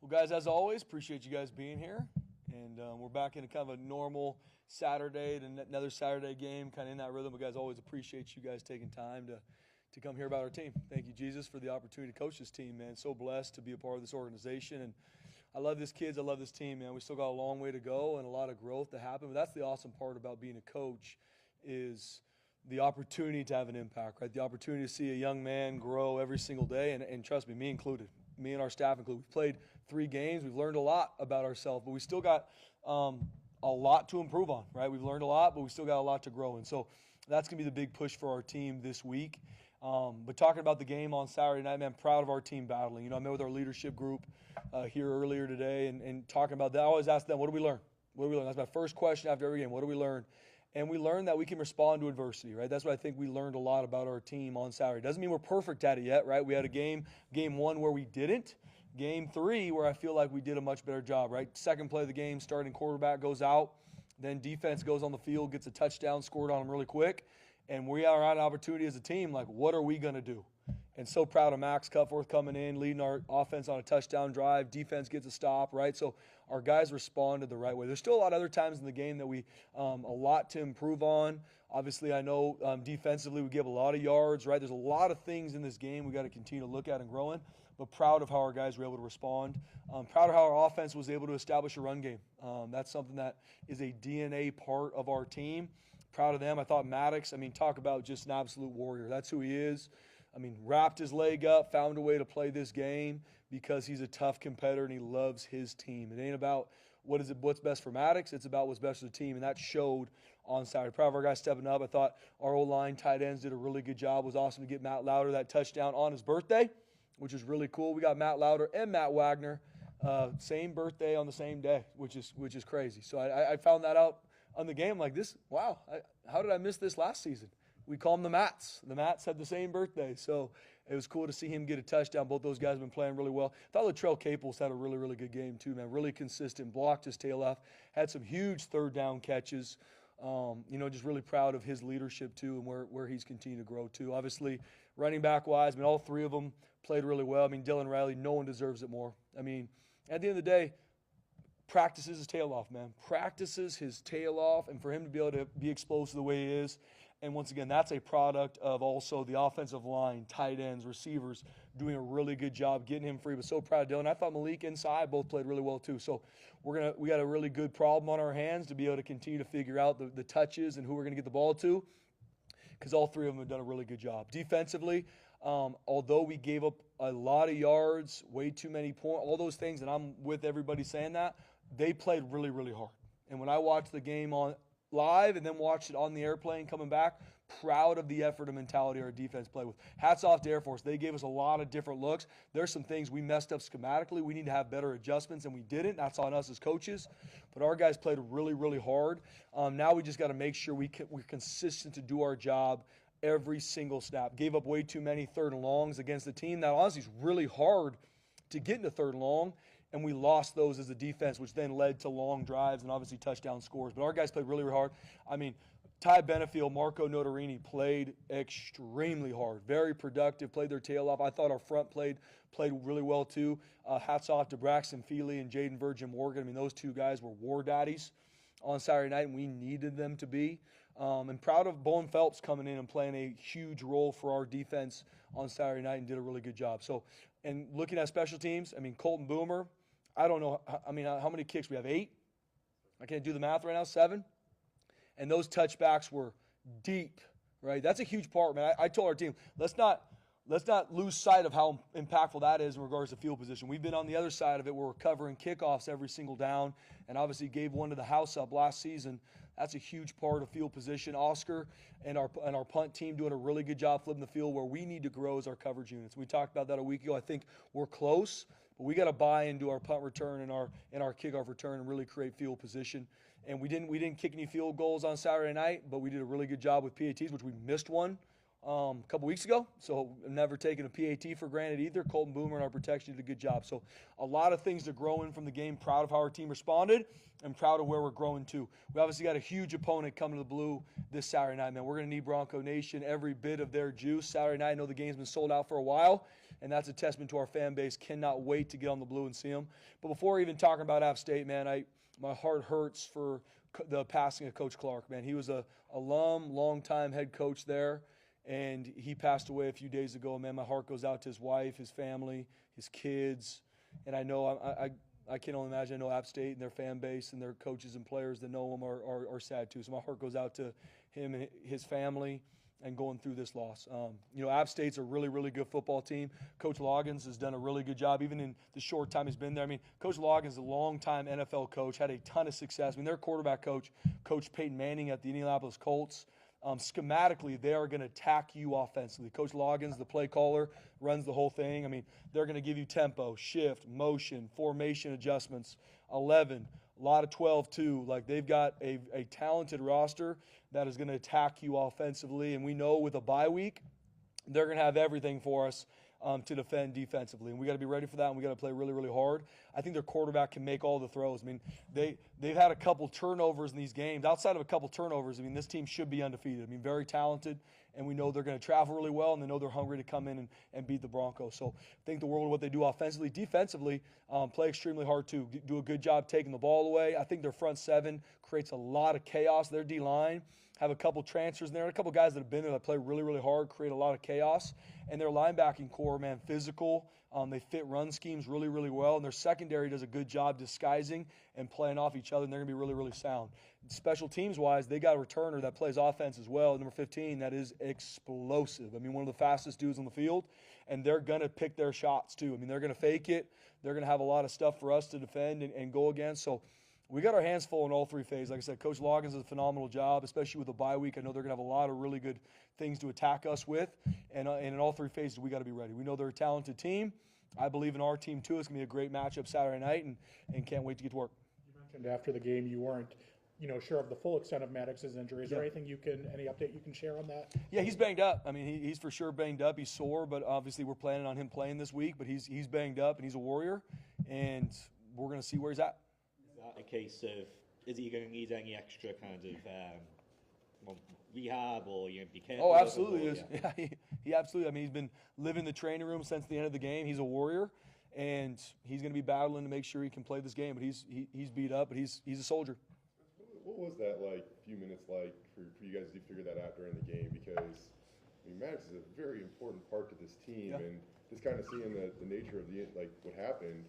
Well, guys, as always, appreciate you guys being here. And we're back in a kind of a normal Saturday to another Saturday game, kind of in that rhythm. But, guys, always appreciate you guys taking time to come hear about our team. Thank you, Jesus, for the opportunity to coach this team, man. So blessed to be a part of this organization. And I love these kids. I love this team, man. We still got a long way to go and a lot of growth to happen. But that's the awesome part about being a coach is the opportunity to have an impact, right? The opportunity to see a young man grow every single day. And trust me, me included. Me and our staff included. We've played 3 games. We've learned a lot about ourselves, but we still got a lot to improve on, right? We've learned a lot, but we still got a lot to grow in. So that's going to be the big push for our team this week. But talking about the game on Saturday night, man, proud of our team battling. You know, I met with our leadership group here earlier today and talking about that. I always ask them, what do we learn? What do we learn? That's my first question after every game. What do we learn? And we learned that we can respond to adversity, right? That's what I think we learned a lot about our team on Saturday. Doesn't mean we're perfect at it yet, right? We had a game 1 where we didn't. Game 3 where I feel like we did a much better job, right? Second play of the game, starting quarterback goes out. Then defense goes on the field, gets a touchdown, scored on them really quick. And we are on an opportunity as a team, like, what are we going to do? And so proud of Max Cutforth coming in, leading our offense on a touchdown drive. Defense gets a stop, right? So our guys responded the right way. There's still a lot of other times in the game that we a lot to improve on. Obviously, I know defensively we give a lot of yards, right? There's a lot of things in this game we got to continue to look at and grow in, but proud of how our guys were able to respond. Proud of how our offense was able to establish a run game. That's something that is a DNA part of our team. Proud of them. I thought Maddox, talk about just an absolute warrior. That's who he is. Wrapped his leg up, found a way to play this game because he's a tough competitor and he loves his team. It ain't about what's best for Maddox. It's about what's best for the team, and that showed on Saturday. Proud of our guys stepping up. I thought our O-line tight ends did a really good job. It was awesome to get Matt Lauder that touchdown on his birthday, which is really cool. We got Matt Lauder and Matt Wagner, same birthday on the same day, which is crazy. So I found that out on the game like this. Wow, how did I miss this last season? We call them the Mats. The Mats had the same birthday, so it was cool to see him get a touchdown. Both those guys have been playing really well. I thought Latrell Caples had a really, really good game too, man. Really consistent, blocked his tail off, had some huge third down catches. Just really proud of his leadership too and where he's continued to grow too. Obviously, running back-wise, all 3 of them played really well. Dylan Riley, no one deserves it more. At the end of the day, practices his tail off, man. Practices his tail off, and for him to be able to be explosive the way he is. And once again, that's a product of also the offensive line, tight ends, receivers doing a really good job getting him free. But so proud of Dylan. I thought Malik inside both played really well too. So we got a really good problem on our hands to be able to continue to figure out the touches and who we're going to get the ball to, because all 3 of them have done a really good job. Defensively, although we gave up a lot of yards, way too many points, all those things, and I'm with everybody saying that, they played really, really hard. And when I watched the game on live and then watched it on the airplane coming back, proud of the effort and mentality our defense played with. Hats off to Air Force. They gave us a lot of different looks. There's some things we messed up schematically. We need to have better adjustments, and we didn't. That's on us as coaches. But our guys played really, really hard. Now we just got to make sure we're consistent to do our job every single snap. Gave up way too many 3rd and longs against the team. That honestly is really hard to get into 3rd and long, and we lost those as a defense, which then led to long drives and obviously touchdown scores. But our guys played really, really hard. Ty Benefield, Marco Notarini played extremely hard, very productive, played their tail off. I thought our front played really well too. Hats off to Braxton Feely and Jaden Virgin Morgan. Those 2 guys were war daddies on Saturday night, and we needed them to be. And proud of Bowen Phelps coming in and playing a huge role for our defense on Saturday night and did a really good job. So, and looking at special teams, Colton Boomer, I don't know, how many kicks we have? 8? I can't do the math right now, 7? And those touchbacks were deep, right? That's a huge part, man. I told our team, let's not lose sight of how impactful that is in regards to field position. We've been on the other side of it where we're covering kickoffs every single down, and obviously gave one to the house up last season. That's a huge part of field position. Oscar and our punt team doing a really good job flipping the field. Where we need to grow is our coverage units. We talked about that a week ago. I think we're close, but we got to buy into our punt return and our kickoff return and really create field position. And we didn't kick any field goals on Saturday night, but we did a really good job with PATs, which we missed one a couple weeks ago, so I'm never taking a PAT for granted either. Colton Boomer and our protection did a good job. So a lot of things to grow in from the game. Proud of how our team responded and proud of where we're growing to. We obviously got a huge opponent coming to the Blue this Saturday night, man. We're going to need Bronco Nation every bit of their juice Saturday night. I know the game's been sold out for a while, and that's a testament to our fan base. Cannot wait to get on the blue and see them. But before even talking about App State, man, my heart hurts for the passing of Coach Clark, man. He was a alum, longtime head coach there, and he passed away a few days ago. Man, my heart goes out to his wife, his family, his kids, and I know I can only imagine. I know App State and their fan base and their coaches and players that know him are sad too. So my heart goes out to him and his family and going through this loss. App State's a really, really good football team. Coach Loggins has done a really good job, even in the short time he's been there. I mean, Coach Loggins is a long-time NFL coach, had a ton of success. I mean, their quarterback coach, Coach Peyton Manning at the Indianapolis Colts, schematically, they are going to attack you offensively. Coach Loggins, the play caller, runs the whole thing. I mean, they're going to give you tempo, shift, motion, formation adjustments, 11, a lot of 12 too. Like, they've got a talented roster that is going to attack you offensively. And we know with a bye week, they're going to have everything for us to defend defensively. And we got to be ready for that, and we got to play really, really hard. I think their quarterback can make all the throws. I mean, they've had a couple turnovers in these games. Outside of a couple turnovers, I mean, this team should be undefeated. I mean, very talented, and we know they're going to travel really well, and they know they're hungry to come in and beat the Broncos. So I think the world of what they do offensively. Defensively, play extremely hard too. Do a good job taking the ball away. I think their front seven creates a lot of chaos. Their D-line have a couple transfers in there, a couple guys that have been there that play really, really hard, create a lot of chaos. And their linebacking core, man, physical. They fit run schemes really, really well. And their secondary does a good job disguising and playing off each other, and they're going to be really, really sound. Special teams-wise, they got a returner that plays offense as well, number 15, that is explosive. I mean, one of the fastest dudes on the field, and they're going to pick their shots too. I mean, they're going to fake it. They're going to have a lot of stuff for us to defend and go against. So we got our hands full in all three phases. Like I said, Coach Loggins does a phenomenal job, especially with the bye week. I know they're going to have a lot of really good things to attack us with. And in all three phases, we got to be ready. We know they're a talented team. I believe in our team, too. It's going to be a great matchup Saturday night, and can't wait to get to work. You mentioned after the game you weren't sure of the full extent of Maddox's injury. Is there anything any update you can share on that? Yeah, he's banged up. I mean, he's for sure banged up. He's sore, but obviously we're planning on him playing this week. But he's banged up, and he's a warrior, and we're going to see where he's at. Is that a case of, is he going to need any extra kind of rehab or be careful? Oh, absolutely is. Yeah, he absolutely. I mean, he's been living the training room since the end of the game. He's a warrior, and he's going to be battling to make sure he can play this game. But he's beat up, but he's a soldier. What was that like? A few minutes like for you guys to figure that out during the game? Because I mean, Maddox is a very important part to this team, and just kind of seeing the nature of what happened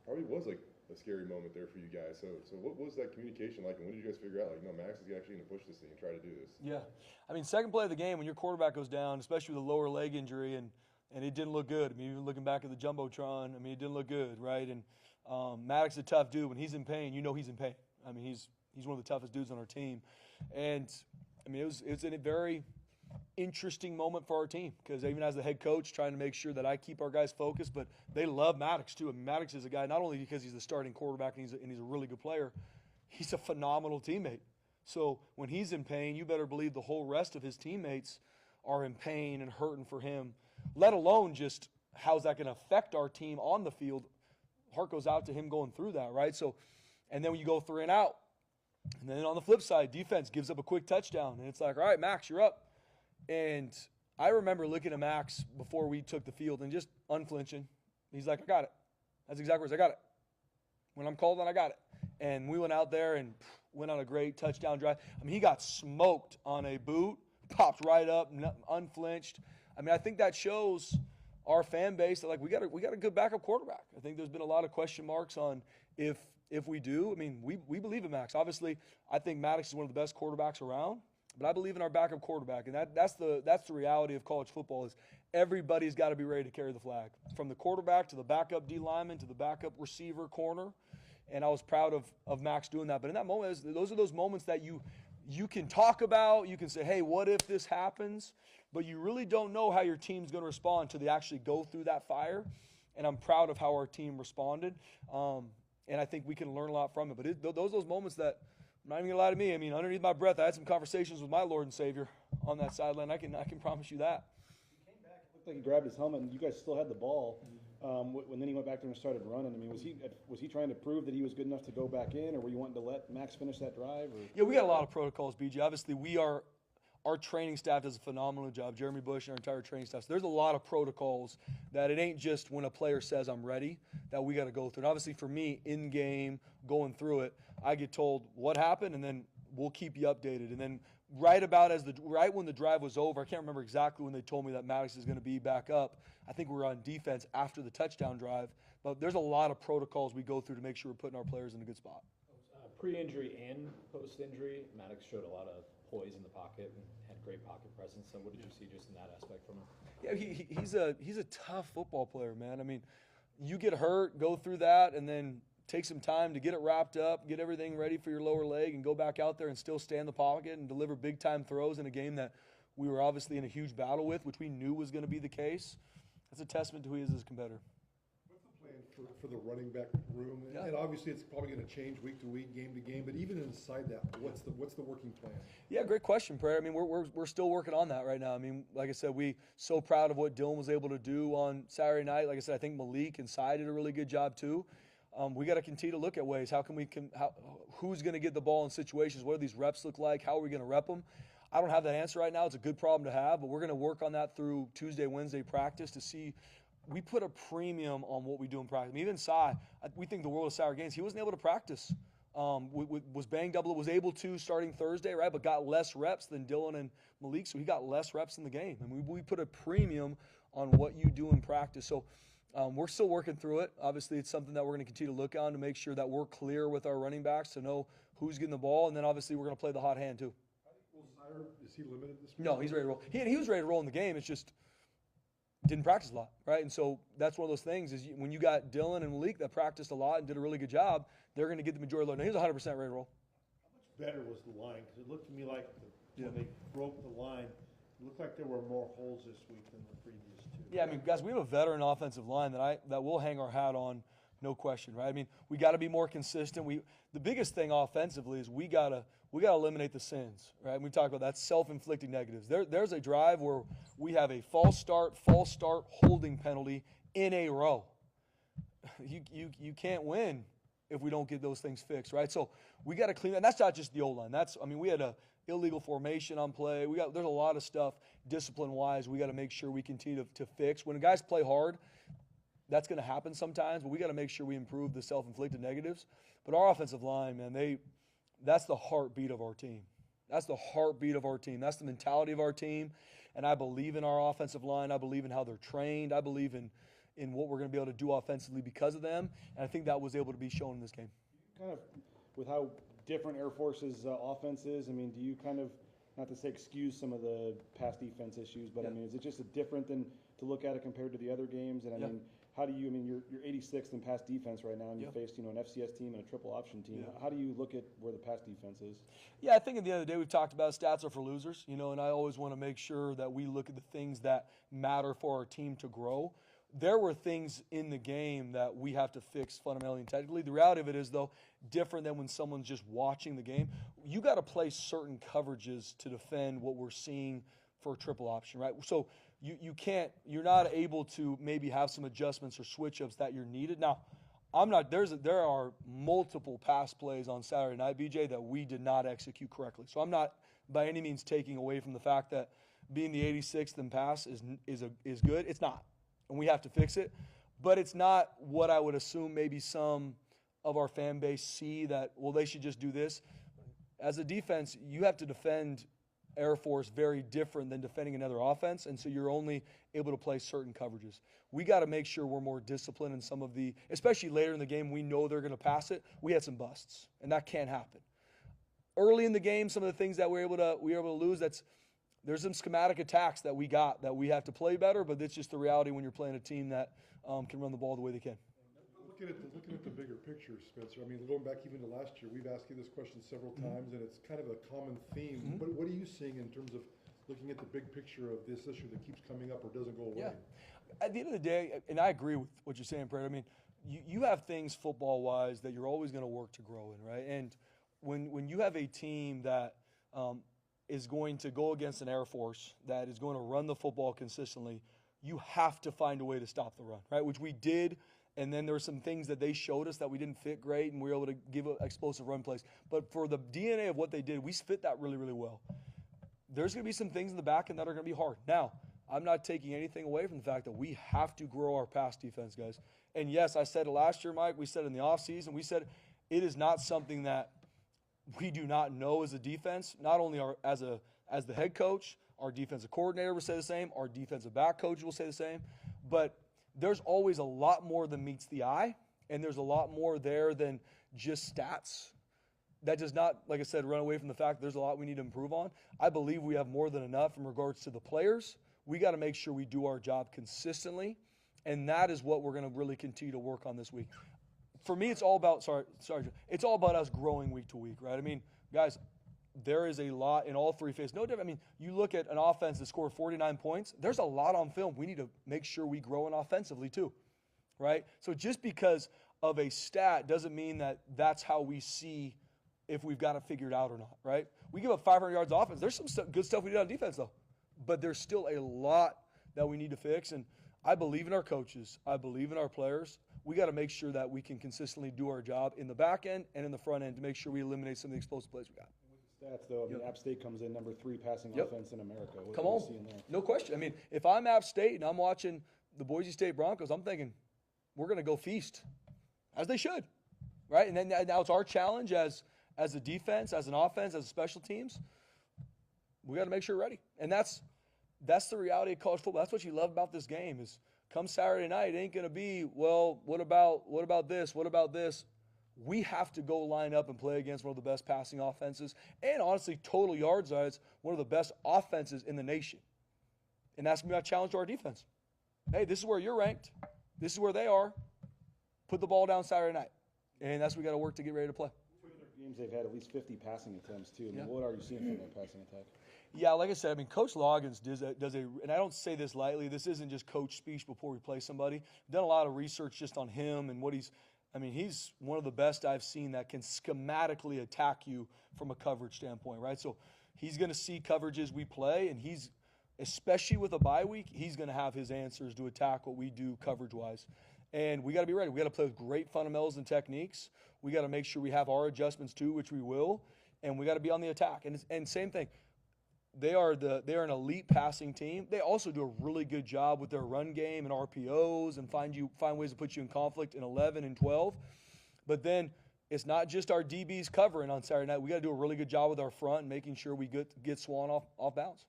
probably was like a scary moment there for you guys. So what was that communication like, and when did you guys figure out Maddox is actually going to push this thing and try to do this? Yeah, I mean, second play of the game when your quarterback goes down, especially with a lower leg injury, and it didn't look good. I mean, even looking back at the jumbotron, I mean, it didn't look good, right? And Maddox is a tough dude. When he's in pain, you know he's in pain. I mean, he's one of the toughest dudes on our team, and I mean, it was a very interesting moment for our team because even as the head coach, trying to make sure that I keep our guys focused, but they love Maddox too. I mean, Maddox is a guy not only because he's the starting quarterback and he's a really good player, he's a phenomenal teammate. So when he's in pain, you better believe the whole rest of his teammates are in pain and hurting for him. Let alone just how's that going to affect our team on the field. Heart goes out to him going through that, right? So, and then when you go 3 and out, and then on the flip side, defense gives up a quick touchdown, and it's like, all right, Max, you're up. And I remember looking at Max before we took the field and just unflinching. He's like, I got it. That's exactly what I got it. When I'm called on, I got it. And we went out there and went on a great touchdown drive. I mean, he got smoked on a boot, popped right up, unflinched. I mean, I think that shows our fan base that, like, we got a good backup quarterback. I think there's been a lot of question marks on if we do. I mean, we believe in Max. Obviously, I think Maddox is one of the best quarterbacks around. But I believe in our backup quarterback, and that's the reality of college football is everybody's got to be ready to carry the flag, from the quarterback to the backup D lineman to the backup receiver corner, and I was proud of Max doing that. But in that moment, those are those moments that you can talk about. You can say, hey, what if this happens? But you really don't know how your team's going to respond until they actually go through that fire, and I'm proud of how our team responded, and I think we can learn a lot from it. But those moments that – I'm not even going to lie to me. I mean, underneath my breath, I had some conversations with my Lord and Savior on that sideline. I can promise you that. He came back. It looked like he grabbed his helmet, and you guys still had the ball. When then he went back there and started running. I mean, was he trying to prove that he was good enough to go back in, or were you wanting to let Max finish that drive? Or? Yeah, we got a lot of protocols, BJ. Obviously, our training staff does a phenomenal job. Jeremy Bush and our entire training staff. So there's a lot of protocols that it ain't just when a player says I'm ready that we got to go through. And obviously for me, in game, going through it, I get told what happened, and then we'll keep you updated. And then right when the drive was over, I can't remember exactly when they told me that Maddox is going to be back up. I think we were on defense after the touchdown drive. But there's a lot of protocols we go through to make sure we're putting our players in a good spot. Pre-injury and post-injury, Maddox showed a lot of poise in the pocket and had great pocket presence. So what did you see just in that aspect from him? Yeah, he's a tough football player, man. I mean, you get hurt, go through that, and then take some time to get it wrapped up, get everything ready for your lower leg, and go back out there and still stay in the pocket and deliver big-time throws in a game that we were obviously in a huge battle with, which we knew was going to be the case. That's a testament to who he is as a competitor. For the running back room, and obviously it's probably going to change week to week, game to game. But even inside that, what's the working plan? Yeah, great question, Prayer. I mean, we're still working on that right now. I mean, like I said, we so proud of what Dylan was able to do on Saturday night. Like I said, I think Malik and Sy did a really good job too. We got to continue to look at ways. Who's going to get the ball in situations? What do these reps look like? How are we going to rep them? I don't have that answer right now. It's a good problem to have, but we're going to work on that through Tuesday, Wednesday practice to see. We put a premium on what we do in practice. I mean, even Sy, we think the world of Sour Games. He wasn't able to practice. Was banged up. Was able to starting Thursday, right? But got less reps than Dylan and Malik, so he got less reps in the game. And we put a premium on what you do in practice. So we're still working through it. Obviously, it's something that we're going to continue to look on to make sure that we're clear with our running backs to know who's getting the ball. And then obviously we're going to play the hot hand too. Is he limited this week? No, he's ready to roll. He was ready to roll in the game. It's just didn't practice a lot, right? And so that's one of those things is when you got Dylan and Malik that practiced a lot and did a really good job, they're going to get the majority of the load. Now, he was 100% ready to roll. How much better was the line? Because it looked to me like when they broke the line, it looked like there were more holes this week than the previous two. Yeah, I mean, guys, we have a veteran offensive line that we'll hang our hat on, no question, right? I mean, we got to be more consistent. The biggest thing offensively is we gotta eliminate the sins, right? And we talked about that, self-inflicted negatives. There's a drive where we have a false start holding penalty in a row. You can't win if we don't get those things fixed, right? So we got to clean that. And that's not just the O-line. We had a illegal formation on play. There's a lot of stuff discipline-wise we got to make sure we continue to fix. When guys play hard, that's going to happen sometimes, but we got to make sure we improve the self-inflicted negatives. But our offensive line, man, that's the heartbeat of our team. That's the heartbeat of our team. That's the mentality of our team. And I believe in our offensive line. I believe in how they're trained. I believe in what we're going to be able to do offensively because of them. And I think that was able to be shown in this game. Kind of with how different Air Force's offense is, I mean, do you kind of, not to say excuse some of the pass defense issues, but I mean, is it just different than to look at it compared to the other games? And I mean, how do you, I mean, you're 86th in pass defense right now, and you faced, an FCS team and a triple option team. How do you look at where the pass defense is? Yeah, I think at the end of the day, we've talked about stats are for losers, and I always want to make sure that we look at the things that matter for our team to grow. There were things in the game that we have to fix fundamentally and technically. The reality of it is, though, different than when someone's just watching the game. You got to play certain coverages to defend what we're seeing for a triple option, right? So you're not able to maybe have some adjustments or switch-ups that you're needed. Now, there are multiple pass plays on Saturday night, BJ, that we did not execute correctly. So I'm not by any means taking away from the fact that being the 86th in pass is good. It's not, and we have to fix it. But it's not what I would assume maybe some of our fan base see that, well, they should just do this. As a defense, you have to defend Air Force very different than defending another offense, and so you're only able to play certain coverages. We got to make sure we're more disciplined in some of especially later in the game, we know they're going to pass it. We had some busts, and that can't happen. Early in the game, some of the things that we were able to lose, there's some schematic attacks that we got that we have to play better, but it's just the reality when you're playing a team that can run the ball the way they can. Looking at the bigger picture, Spencer, I mean, going back even to last year, we've asked you this question several times, and it's kind of a common theme. But what are you seeing in terms of looking at the big picture of this issue that keeps coming up or doesn't go away? Yeah. At the end of the day, and I agree with what you're saying, Brad, I mean, you have things football-wise that you're always going to work to grow in, right? And when you have a team that is going to go against an Air Force that is going to run the football consistently, you have to find a way to stop the run, right? Which we did. And then there were some things that they showed us that we didn't fit great, and we were able to give explosive run plays. But for the DNA of what they did, we fit that really, really well. there's going to be some things in the back end that are going to be hard. Now, I'm not taking anything away from the fact that we have to grow our pass defense, guys. And yes, I said it last year, Mike. We said it in the offseason. We said it is not something that we do not know as a defense. Not only as the head coach, our defensive coordinator will say the same. Our defensive back coach will say the same. But there's always a lot more than meets the eye, and there's a lot more there than just stats. That does not, like I said, run away from the fact that there's a lot we need to improve on. I believe we have more than enough in regards to the players. We got to make sure we do our job consistently, and that is what we're going to really continue to work on this week. For me, it's all about it's all about us growing week to week, right? I mean, guys, there is a lot in all three phases. No different. I mean, you look at an offense that scored 49 points. There's a lot on film. We need to make sure we grow in offensively too, right? So just because of a stat doesn't mean that that's how we see if we've got it figured out or not, right? We give up 500 yards offense. There's some good stuff we did on defense, though. But there's still a lot that we need to fix. And I believe in our coaches. I believe in our players. We got to make sure that we can consistently do our job in the back end and in the front end to make sure we eliminate some of the explosive plays we got. Stats, though, I mean, App State comes in number 3 passing offense in America. What Come are you on. seeing there? No question. I mean, if I'm App State and I'm watching the Boise State Broncos, I'm thinking we're going to go feast, as they should, right? And then now it's our challenge as a defense, as an offense, as a special teams. We got to make sure we're ready. And that's the reality of college football. That's what you love about this game is come Saturday night, it ain't going to be, well, what about this? What about this? We have to go line up and play against one of the best passing offenses and, honestly, total yards wise, one of the best offenses in the nation. And that's going to be my challenge to our defense. Hey, this is where you're ranked. This is where they are. Put the ball down Saturday night. And that's what we got to work to get ready to play. Games they've had at least 50 passing attempts, too. I mean, what are you seeing from their passing attack? Yeah, like I said, I mean, Coach Loggins does a, and I don't say this lightly, this isn't just coach speech before we play somebody. I've done a lot of research just on him and what he's one of the best I've seen that can schematically attack you from a coverage standpoint, right? So he's going to see coverages we play, and he's, especially with a bye week, he's going to have his answers to attack what we do coverage-wise. And we got to be ready. We got to play with great fundamentals and techniques. We got to make sure we have our adjustments too, which we will, and we got to be on the attack. And same thing. They are an elite passing team. They also do a really good job with their run game and RPOs and find ways to put you in conflict in 11 and 12. But then it's not just our DBs covering on Saturday night. We got to do a really good job with our front and making sure we get Swan off bounds.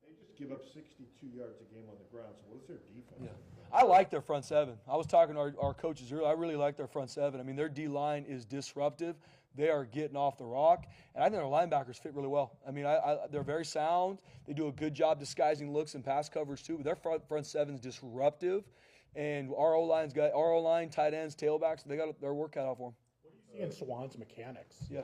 They just give up 62 yards a game on the ground, so what is their defense? Yeah. I like their front seven. I was talking to our coaches earlier. I really like their front seven. I mean, their D-line is disruptive. They are getting off the rock. And I think their linebackers fit really well. I mean, they're very sound. They do a good job disguising looks and pass coverage, too. But their front seven is disruptive. And our O-line, tight ends, tailbacks, they got their work cut out for them. What do you see in Swan's mechanics? Yeah.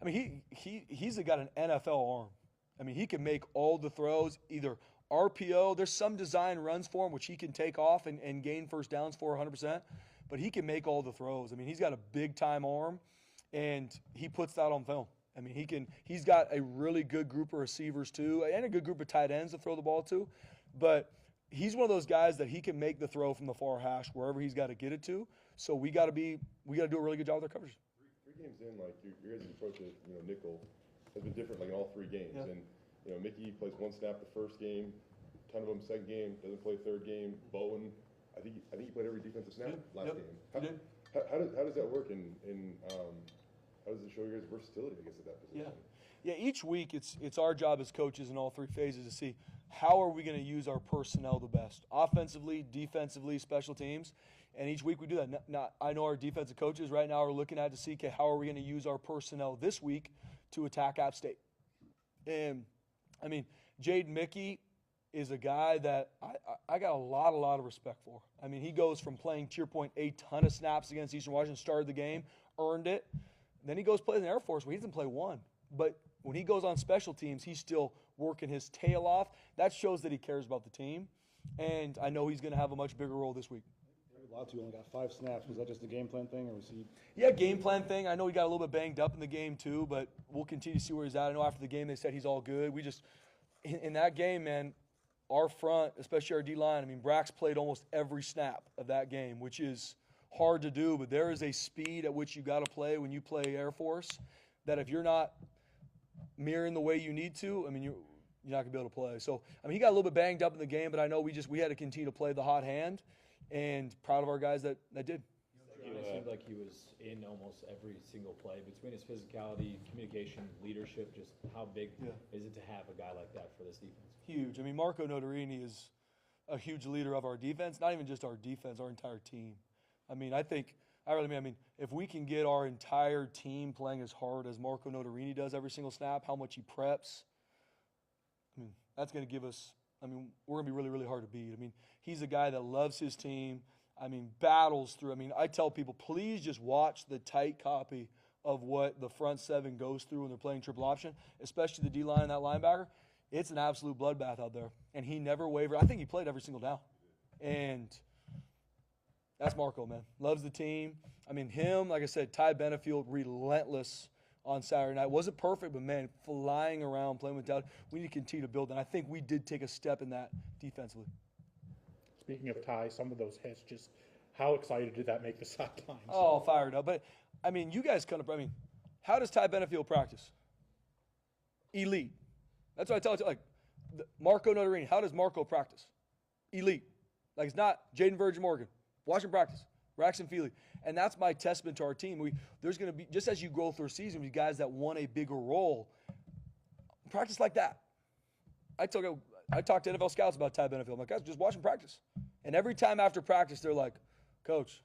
I mean, he's got an NFL arm. I mean, he can make all the throws, either RPO. There's some design runs for him, which he can take off and gain first downs for 100%. But he can make all the throws. I mean, he's got a big-time arm, and he puts that on film. I mean, he's got a really good group of receivers, too, and a good group of tight ends to throw the ball to. But he's one of those guys that he can make the throw from the far hash wherever he's got to get it to. So we got to do a really good job with our coverage. Three games in, like your guys' approach to nickel has been different, like in all 3 games. Yeah. And Mickey plays 1 snap the first game, ton of them second game, doesn't play third game. Bowen, I think he played every defensive snap last game. How does that work? And how does it show your guys' versatility, I guess, at that position? Yeah. Each week it's our job as coaches in all 3 phases to see how are we going to use our personnel the best, offensively, defensively, special teams. And each week we do that. Now, I know our defensive coaches right now are looking at to see how are we going to use our personnel this week to attack App State. And, I mean, Jaden Mickey is a guy that I got a lot of respect for. I mean, he goes from playing, to your point, a ton of snaps against Eastern Washington, started the game, earned it. Then he goes play in the Air Force where he doesn't play 1. But when he goes on special teams, he's still working his tail off. That shows that he cares about the team. And I know he's going to have a much bigger role this week. Latu only got 5 snaps. Was that just a game plan thing, or was he? Yeah, game plan thing. I know he got a little bit banged up in the game too, but we'll continue to see where he's at. I know after the game they said he's all good. We just in that game, man, our front, especially our D-line, I mean, Brax played almost every snap of that game, which is hard to do, but there is a speed at which you got to play when you play Air Force that if you're not mirroring the way you need to, I mean, you're not going to be able to play. So, I mean, he got a little bit banged up in the game, but I know we had to continue to play the hot hand, and proud of our guys that did. It seemed like he was in almost every single play. Between his physicality, communication, leadership, just how big is it to have a guy like that for this defense? Huge. I mean, Marco Notarini is a huge leader of our defense, not even just our defense, our entire team. I mean, I mean, if we can get our entire team playing as hard as Marco Notarini does every single snap, how much he preps, I mean, that's going to give us, I mean, we're going to be really, really hard to beat. I mean, he's a guy that loves his team. I mean, battles through. I mean, I tell people, please just watch the tight copy of what the front seven goes through when they're playing triple option, especially the D-line and that linebacker. It's an absolute bloodbath out there, and he never wavered. I think he played every single down, and that's Marco, man. Loves the team. I mean, him, like I said, Ty Benefield, relentless on Saturday night. Wasn't perfect, but, man, flying around, playing with doubt. We need to continue to build, and I think we did take a step in that defensively. Speaking of Ty, some of those hits, just how excited did that make the sidelines? Oh, fired up. But, I mean, you guys how does Ty Benefield practice? Elite. That's what I tell you. Like, Marco Notarini, how does Marco practice? Elite. Like, it's not Jaden Virgin Morgan. Watch him practice. Braxton Feely. And that's my testament to our team. There's going to be, just as you go through a season, you guys that want a bigger role, practice like that. I talk to NFL scouts about Ty Benefield. I'm like, guys, just watch him practice. And every time after practice, they're like, Coach,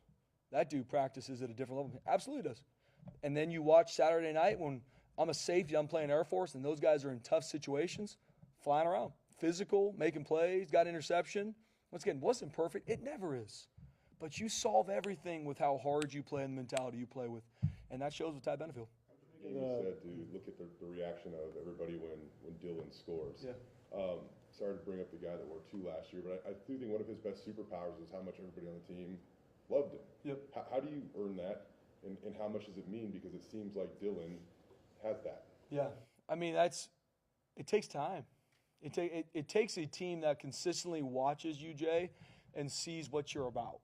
that dude practices at a different level. Absolutely does. And then you watch Saturday night when I'm a safety, I'm playing Air Force, and those guys are in tough situations, flying around. Physical, making plays, got interception. Once again, wasn't perfect. It never is. But you solve everything with how hard you play and the mentality you play with. And that shows with Ty Benefield. You said to look at the reaction of everybody when Dylan scores. Yeah. Sorry to bring up the guy that wore 2 last year, but I do think one of his best superpowers is how much everybody on the team loved him. Yep. How do you earn that, and how much does it mean? Because it seems like Dylan has that. Yeah. I mean, it takes time. It takes a team that consistently watches you, Jay, and sees what you're about,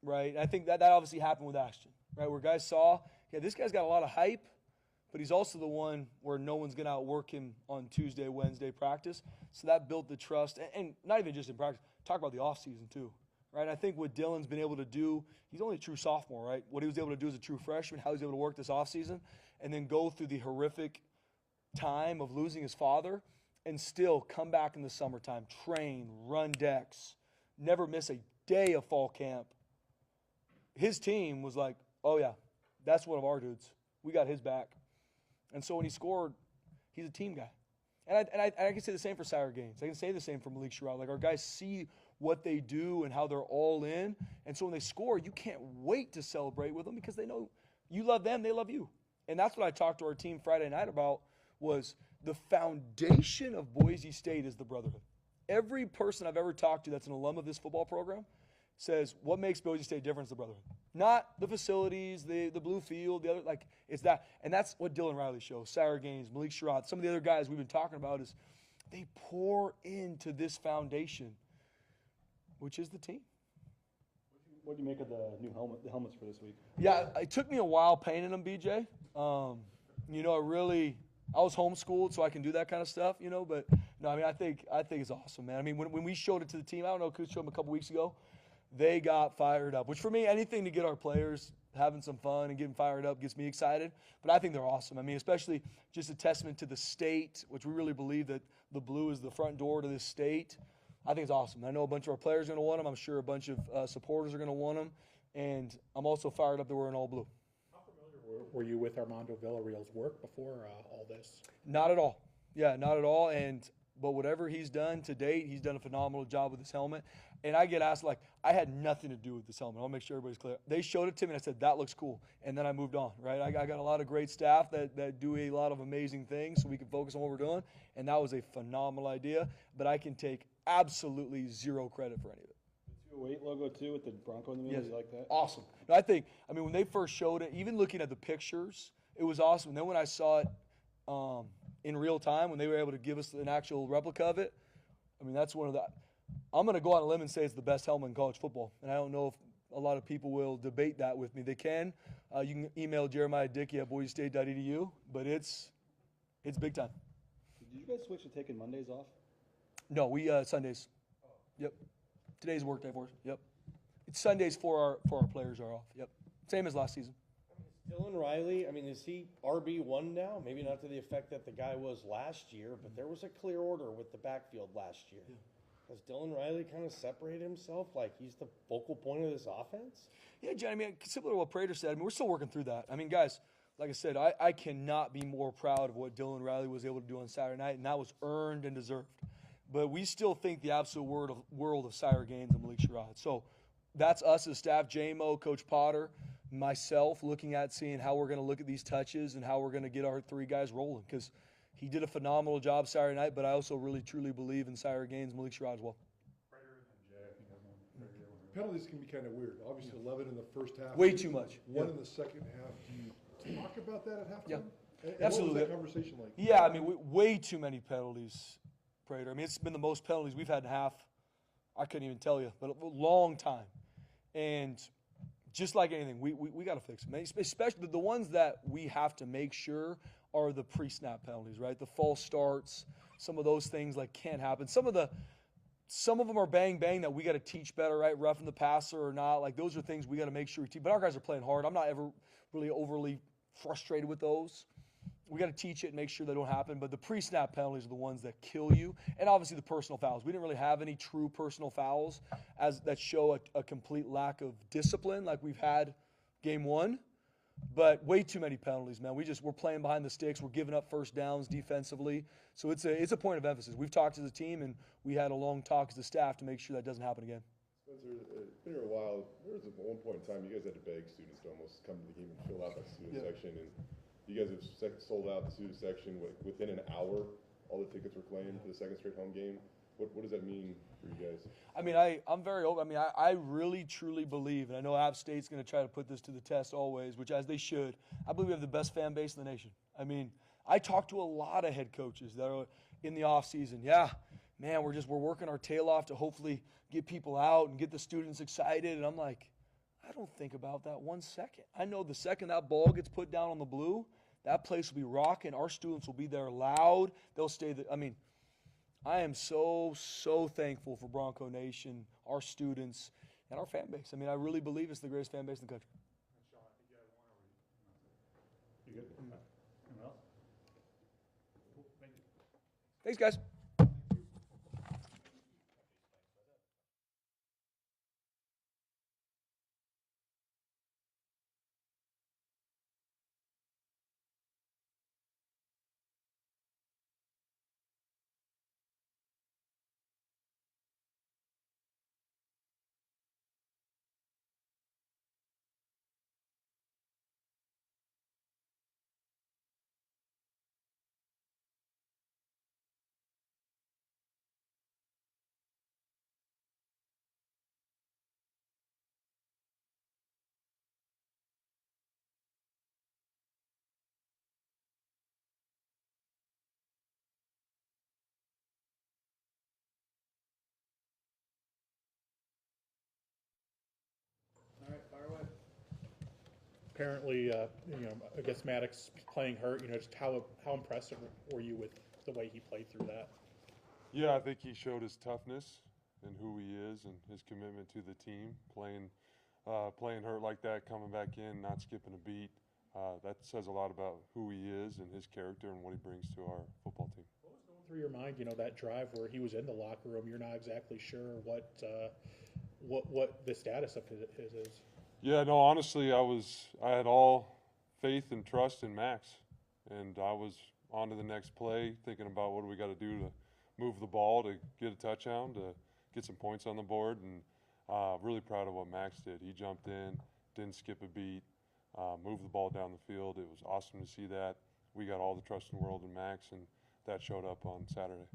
right? And I think that obviously happened with Ashton, right, where guys saw, this guy's got a lot of hype, but he's also the one where no one's going to outwork him on Tuesday, Wednesday practice. So that built the trust, and not even just in practice. Talk about the offseason too, right? I think what Dylan's been able to do, he's only a true sophomore, right? What he was able to do as a true freshman, how he was able to work this offseason, and then go through the horrific time of losing his father and still come back in the summertime, train, run decks, never miss a day of fall camp. His team was like, oh, yeah, that's one of our dudes. We got his back. And so when he scored, he's a team guy. And I can say the same for Saturday Gaines. I can say the same for Malik Sherrod. Like, our guys see what they do and how they're all in. And so when they score, you can't wait to celebrate with them because they know you love them, they love you. And that's what I talked to our team Friday night about, was the foundation of Boise State is the brotherhood. Every person I've ever talked to that's an alum of this football program says what makes Boise State different is the brotherhood. Not the facilities, the blue field, the other, like, it's that. And that's what Dylan Riley shows, Sarah Gaines, Malik Sherrod, some of the other guys we've been talking about, is they pour into this foundation, which is the team. What do you make of the new helmets for this week? Yeah, it took me a while painting them, BJ. I was homeschooled, so I can do that kind of stuff, but no, I mean, I think it's awesome, man. I mean, when we showed it to the team, I don't know, Coach showed them a couple weeks ago, they got fired up, which for me, anything to get our players having some fun and getting fired up gets me excited, but I think they're awesome. I mean, especially just a testament to the state, which we really believe that the blue is the front door to this state. I think it's awesome. I know a bunch of our players are going to want them. I'm sure a bunch of supporters are going to want them, and I'm also fired up that we're in all blue. How familiar were you with Armando Villarreal's work before all this? Not at all. Yeah, not at all. But whatever he's done to date, he's done a phenomenal job with this helmet. And I get asked, like, I had nothing to do with this helmet. I'll make sure everybody's clear. They showed it to me, and I said, that looks cool. And then I moved on, right? I got a lot of great staff that do a lot of amazing things so we can focus on what we're doing. And that was a phenomenal idea. But I can take absolutely zero credit for any of it. The 208 logo, too, with the Bronco in the middle. Yes. You like that? Awesome. No, I mean, when they first showed it, even looking at the pictures, it was awesome. And then when I saw it in real time, when they were able to give us an actual replica of it, I mean, that's one of the – I'm going to go on a limb and say it's the best helmet in college football. And I don't know if a lot of people will debate that with me. They can. You can email Jeremiah Dickey at boisestate.edu, but it's big time. Did you guys switch to taking Mondays off? No, we Sundays. Yep. Today's work day for us. Yep. It's Sundays for our players are off. Yep. Same as last season. Dylan Riley, I mean, is he RB1 now? Maybe not to the effect that the guy was last year, but there was a clear order with the backfield last year. Has Dylan Riley kind of separated himself like he's the focal point of this offense? Yeah, John, I mean, similar to what Prater said, I mean, we're still working through that. I mean, guys, like I said, I cannot be more proud of what Dylan Riley was able to do on Saturday night, and that was earned and deserved. But we still think the absolute world of Sire Gaines and Malik Sherrod. So that's us as staff, JMO, Coach Potter, myself, looking at seeing how we're going to look at these touches and how we're going to get our three guys rolling. Because he did a phenomenal job Saturday night, but I also really, truly believe in Sire Gaines and Malik Sherrod as well. Penalties can be kind of weird. Obviously, 11 in the first half. Way too much. One in the second half. Do you talk about that at halftime? Yeah. And Absolutely. What was that conversation like? Yeah, I mean, way too many penalties, Prater. I mean, it's been the most penalties we've had in half. I couldn't even tell you, but a long time. And just like anything, we got to fix them. Especially the ones that we have to make sure are the pre-snap penalties, right? The false starts, some of those things like can't happen. Some of them are bang that we got to teach better, right? Roughing the passer or not. Like those are things we got to make sure we teach. But our guys are playing hard. I'm not ever really overly frustrated with those. We got to teach it and make sure they don't happen. But the pre-snap penalties are the ones that kill you. And obviously the personal fouls. We didn't really have any true personal fouls that show a complete lack of discipline like we've had game one. But way too many penalties, man. We're playing behind the sticks. We're giving up first downs defensively. So it's a point of emphasis. We've talked as a team, and we had a long talk as a staff to make sure that doesn't happen again. Spencer, it's been here a while. There was at one point in time you guys had to beg students to almost come to the game and fill out that student section, and you guys have sold out the student section within an hour. All the tickets were claimed for the second straight home game. What does that mean for you guys? I mean, I'm very open. I mean, I really, truly believe, and I know App State's going to try to put this to the test always, which as they should. I believe we have the best fan base in the nation. I mean, I talk to a lot of head coaches that are in the off season. Yeah, man, we're working our tail off to hopefully get people out and get the students excited. And I'm like, I don't think about that 1 second. I know the second that ball gets put down on the blue, that place will be rocking. Our students will be there loud. They'll stay there. I mean, I am so thankful for Bronco Nation, our students, and our fan base. I mean, I really believe it's the greatest fan base in the country. You good? Anyone else? Thanks, guys. All right, fire away. Apparently, I guess Maddox playing hurt. Just how impressive were you with the way he played through that? Yeah, I think he showed his toughness and who he is and his commitment to the team. Playing hurt like that, coming back in, not skipping a beat. That says a lot about who he is and his character and what he brings to our football team. What was going through your mind? That drive where he was in the locker room. You're not exactly sure what the status of his is. Yeah, no, honestly, I had all faith and trust in Max, and I was on to the next play, thinking about what do we got to do to move the ball to get a touchdown, to get some points on the board, and really proud of what Max did. He jumped in, didn't skip a beat, moved the ball down the field. It was awesome to see that. We got all the trust in the world in Max, and that showed up on Saturday.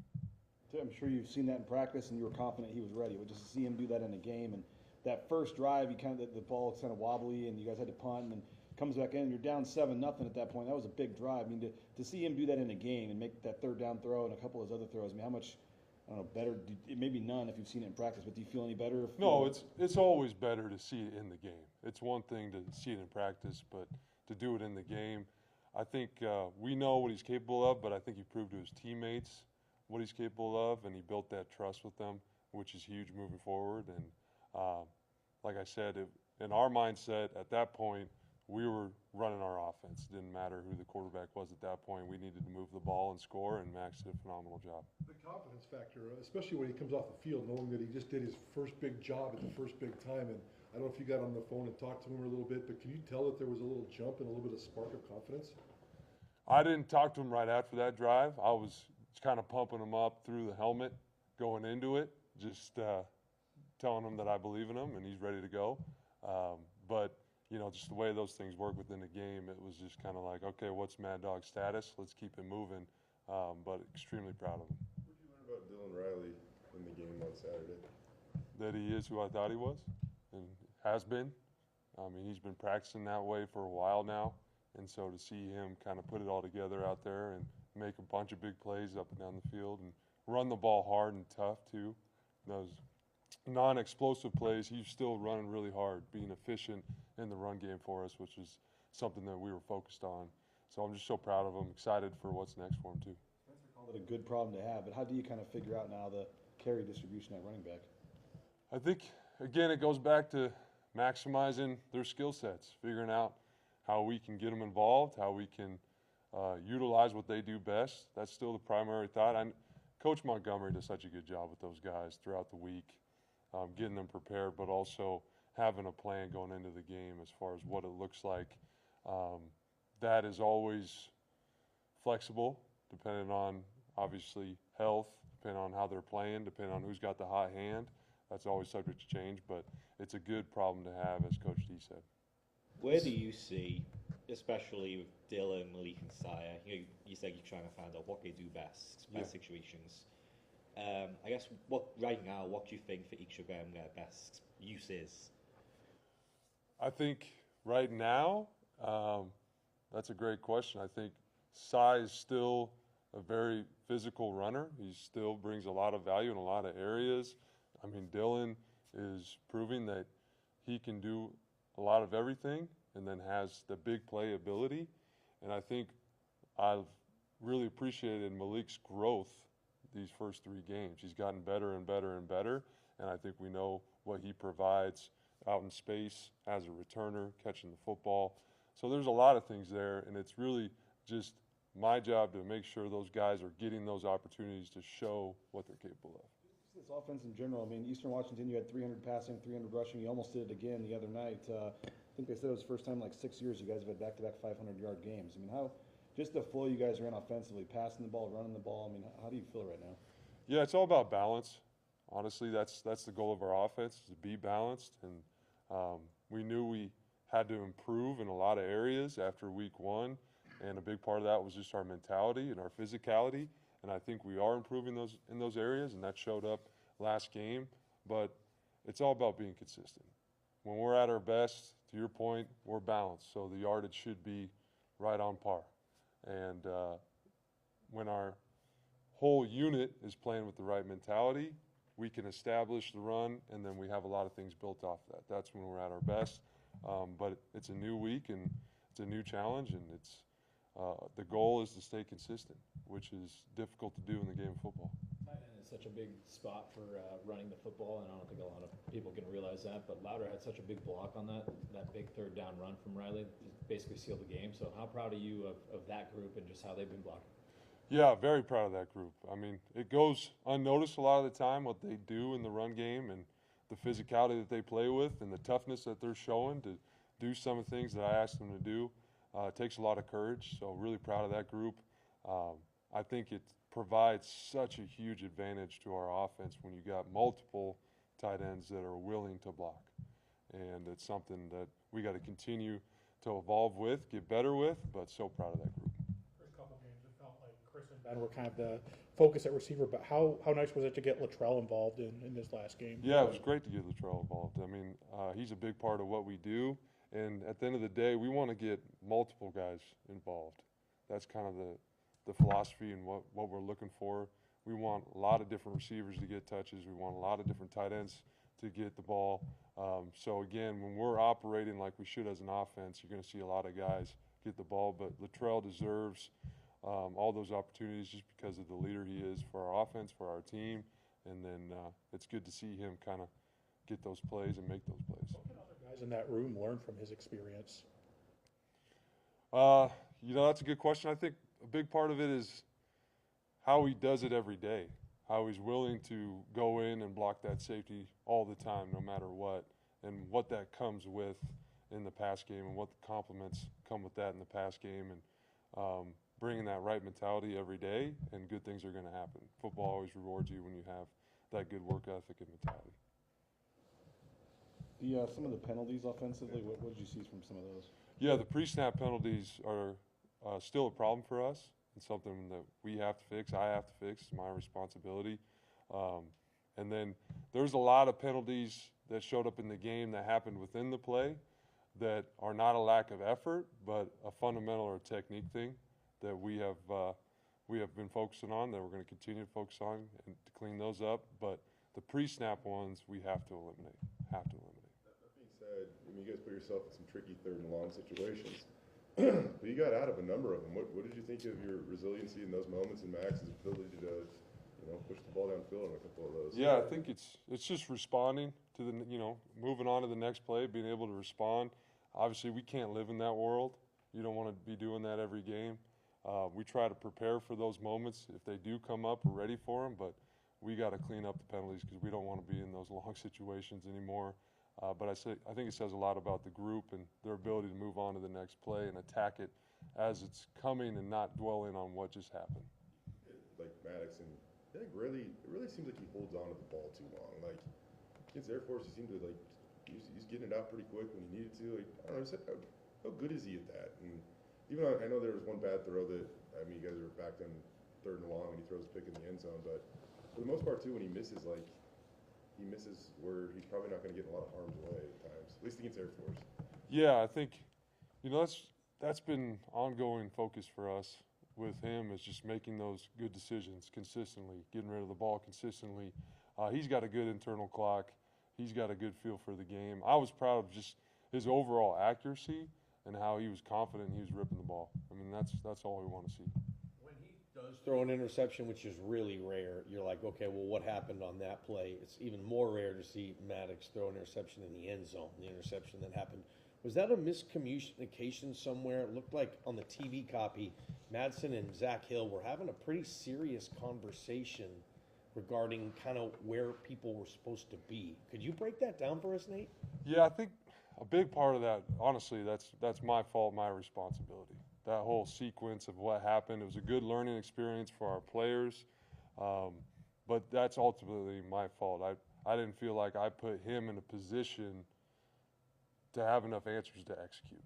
I'm sure you've seen that in practice, and you were confident he was ready. But just to see him do that in a game, and that first drive, the ball was kind of wobbly, and you guys had to punt, and then comes back in, and you're down 7-0 at that point. That was a big drive. I mean, to see him do that in a game and make that third down throw and a couple of his other throws. I mean, how much? I don't know. Better? Maybe none if you've seen it in practice. But do you feel any better? No, it's always better to see it in the game. It's one thing to see it in practice, but to do it in the game. I think we know what he's capable of, but I think he proved to his teammates what he's capable of, and he built that trust with them, which is huge moving forward. And like I said, in our mindset at that point, we were running our offense. It didn't matter who the quarterback was at that point. We needed to move the ball and score, and Max did a phenomenal job. The confidence factor, especially when he comes off the field, knowing that he just did his first big job at the first big time. And I don't know if you got on the phone and talked to him a little bit, but can you tell that there was a little jump and a little bit of spark of confidence? I didn't talk to him right after that drive. I was kind of pumping him up through the helmet going into it, just telling him that I believe in him and he's ready to go. But you know, just the way those things work within the game, it was just kind of like, okay, what's Mad Dog's status? Let's keep him moving. But extremely proud of him. What did you learn about Dylan Riley in the game on Saturday? That he is who I thought he was and has been. I mean, he's been practicing that way for a while now. And so to see him kind of put it all together out there and make a bunch of big plays up and down the field and run the ball hard and tough too. Those non-explosive plays, he's still running really hard, being efficient in the run game for us, which is something that we were focused on. So I'm just so proud of him, excited for what's next for him too. Spencer called it a good problem to have, but how do you kind of figure out now the carry distribution at running back? I think, again, it goes back to maximizing their skill sets, figuring out how we can get them involved, how we can utilize what they do best. That's still the primary thought. Coach Montgomery does such a good job with those guys throughout the week, getting them prepared, but also having a plan going into the game as far as what it looks like. That is always flexible, depending on, obviously, health, depending on how they're playing, depending on who's got the hot hand. That's always subject to change, but it's a good problem to have, as Coach D said. Where do you see, especially with Dylan, Malik, and Sire, you said you're trying to find out what they do best situations. I guess right now, what do you think for each of them their best use is? I think right now, that's a great question. I think Sai is still a very physical runner. He still brings a lot of value in a lot of areas. I mean, Dylan is proving that he can do a lot of everything and then has the big play ability. And I think I've really appreciated Malik's growth these first 3 games. He's gotten better and better and better, and I think we know what he provides out in space as a returner, catching the football. So there's a lot of things there, and it's really just my job to make sure those guys are getting those opportunities to show what they're capable of. This offense in general, I mean, Eastern Washington, you had 300 passing, 300 rushing. You almost did it again the other night. I think they said it was the first time in like 6 years you guys have had back-to-back 500-yard games. I mean, how just the flow you guys are in offensively, passing the ball, running the ball. I mean, how do you feel right now? Yeah, it's all about balance. Honestly, that's the goal of our offense, is to be balanced. And we knew we had to improve in a lot of areas after week 1. And a big part of that was just our mentality and our physicality. And I think we are improving in those areas, and that showed up last game. But it's all about being consistent. When we're at our best, to your point, we're balanced. So the yardage should be right on par. And when our whole unit is playing with the right mentality, we can establish the run, and then we have a lot of things built off that. That's when we're at our best. But it's a new week, and it's a new challenge, and it's the goal is to stay consistent, which is difficult to do in the game of football. Tight end is such a big spot for running the football, and I don't think a lot of people can realize that, but Louder had such a big block on that big third down run from Riley, just basically sealed the game. So how proud are you of that group and just how they've been blocking? Yeah, very proud of that group. I mean, it goes unnoticed a lot of the time what they do in the run game and the physicality that they play with and the toughness that they're showing to do some of the things that I asked them to do. It takes a lot of courage, so really proud of that group. I think it provides such a huge advantage to our offense when you got multiple tight ends that are willing to block. And it's something that we got to continue to evolve with, get better with, but so proud of that group. First couple games, it felt like Chris and Ben were kind of the focus at receiver, but how nice was it to get Latrell involved in this last game? Yeah, it was great to get Latrell involved. I mean, he's a big part of what we do. And at the end of the day, we want to get multiple guys involved. That's kind of the philosophy and what we're looking for. We want a lot of different receivers to get touches. We want a lot of different tight ends to get the ball. So, again, when we're operating like we should as an offense, you're going to see a lot of guys get the ball. But Latrell deserves all those opportunities just because of the leader he is for our offense, for our team. And then it's good to see him kind of get those plays and make those plays. What can other guys in that room learn from his experience? That's a good question. I think a big part of it is how he does it every day, how he's willing to go in and block that safety all the time, no matter what, and what that comes with in the pass game and what the compliments come with that in the pass game, and bringing that right mentality every day, and good things are going to happen. Football always rewards you when you have that good work ethic and mentality. Some of the penalties offensively, what did you see from some of those? Yeah, the pre-snap penalties are still a problem for us. It's something that we have to fix. I have to fix. It's my responsibility. And then there's a lot of penalties that showed up in the game that happened within the play that are not a lack of effort, but a fundamental or a technique thing that we have been focusing on, that we're going to continue to focus on and to clean those up. But the pre-snap ones we have to eliminate. That being said, you guys put yourself in some tricky 3rd and long situations. But you got out of a number of them. What did you think of your resiliency in those moments and Max's ability to, push the ball downfield on a couple of those? Yeah, I think it's just responding to the, moving on to the next play, being able to respond. Obviously, we can't live in that world. You don't want to be doing that every game. We try to prepare for those moments. If they do come up, we're ready for them, but we got to clean up the penalties because we don't want to be in those long situations anymore. But I think it says a lot about the group and their ability to move on to the next play and attack it as it's coming and not dwelling on what just happened. Like Maddox, and it really seems like he holds on to the ball too long. Like against Air Force, he seemed to he's getting it out pretty quick when he needed to. Like, I don't know, how good is he at that? And even though I know there was one bad throw that, you guys were back on 3rd and long and he throws a pick in the end zone, but for the most part too, when he misses, he misses where he's probably not going to get in a lot of harm's way at times, at least against Air Force. Yeah, I think, that's been ongoing focus for us with him, is just making those good decisions consistently, getting rid of the ball consistently. He's got a good internal clock. He's got a good feel for the game. I was proud of just his overall accuracy and how he was confident he was ripping the ball. I mean, that's all we want to see. When he does throw an interception, which is really rare, you're like, okay, well, what happened on that play? It's even more rare to see Maddox throw an interception in the end zone, the interception that happened. Was that a miscommunication somewhere? It looked like on the TV copy, Madsen and Zach Hill were having a pretty serious conversation regarding kind of where people were supposed to be. Could you break that down for us, Nate? Yeah, I think a big part of that, honestly, that's my fault, my responsibility. That whole sequence of what happened, it was a good learning experience for our players, but that's ultimately my fault. I didn't feel like I put him in a position to have enough answers to execute.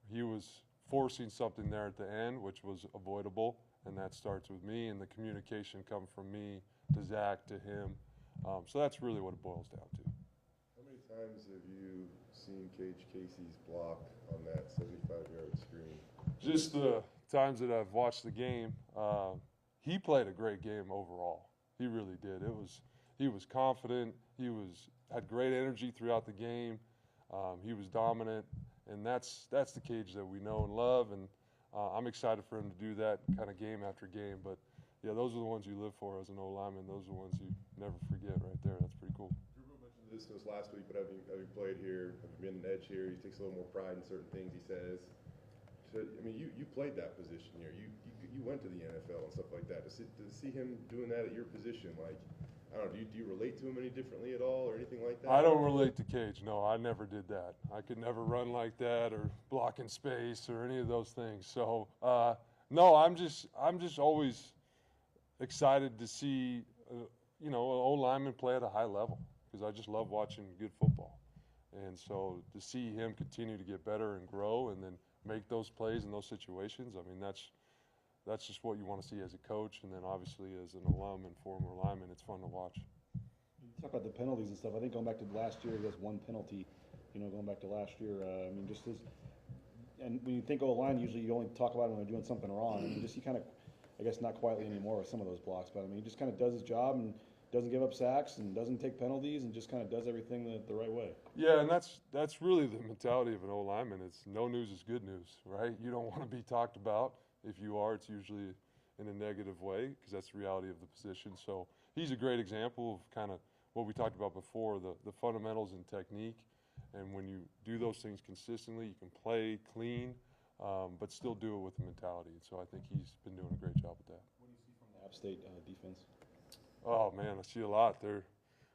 He was forcing something there at the end, which was avoidable, and that starts with me, and the communication come from me to Zach, to him. So that's really what it boils down to. How many times have you seen Cage Casey's block on that 75-yard screen? Just the times that I've watched the game, he played a great game overall. He really did. He was confident. He had great energy throughout the game. He was dominant, and that's the Cage that we know and love. And I'm excited for him to do that kind of game after game. But yeah, those are the ones you live for as an O-lineman. Those are the ones you never forget right there. That's pretty cool. Drew mentioned this last week, but having played here, having been an edge here, he takes a little more pride in certain things he says. So, I mean, you played that position here. You went to the NFL and stuff like that. To see him doing that at your position, like, I don't know, do you relate to him any differently at all or anything like that? I don't relate to Cage. No, I never did that. I could never run like that or block in space or any of those things. So, no, I'm just always excited to see, an O-lineman play at a high level, because I just love watching good football. And so to see him continue to get better and grow and then make those plays in those situations, I mean, that's just what you want to see as a coach, and then obviously as an alum and former lineman, it's fun to watch. You talk about the penalties and stuff. I think going back to last year, he has one penalty. Going back to last year, and when you think O-line, usually you only talk about him when they're doing something wrong. I mean, he kind of, I guess not quietly anymore with some of those blocks, but I mean, he just kind of does his job and doesn't give up sacks and doesn't take penalties and just kind of does everything the right way. Yeah, and that's really the mentality of an O-lineman. It's no news is good news, right? You don't want to be talked about. If you are, it's usually in a negative way because that's the reality of the position. So he's a great example of kind of what we talked about before, the fundamentals and technique. And when you do those things consistently, you can play clean, but still do it with the mentality. And so I think he's been doing a great job with that. What do you see from the App State defense? Oh, man, I see a lot. They're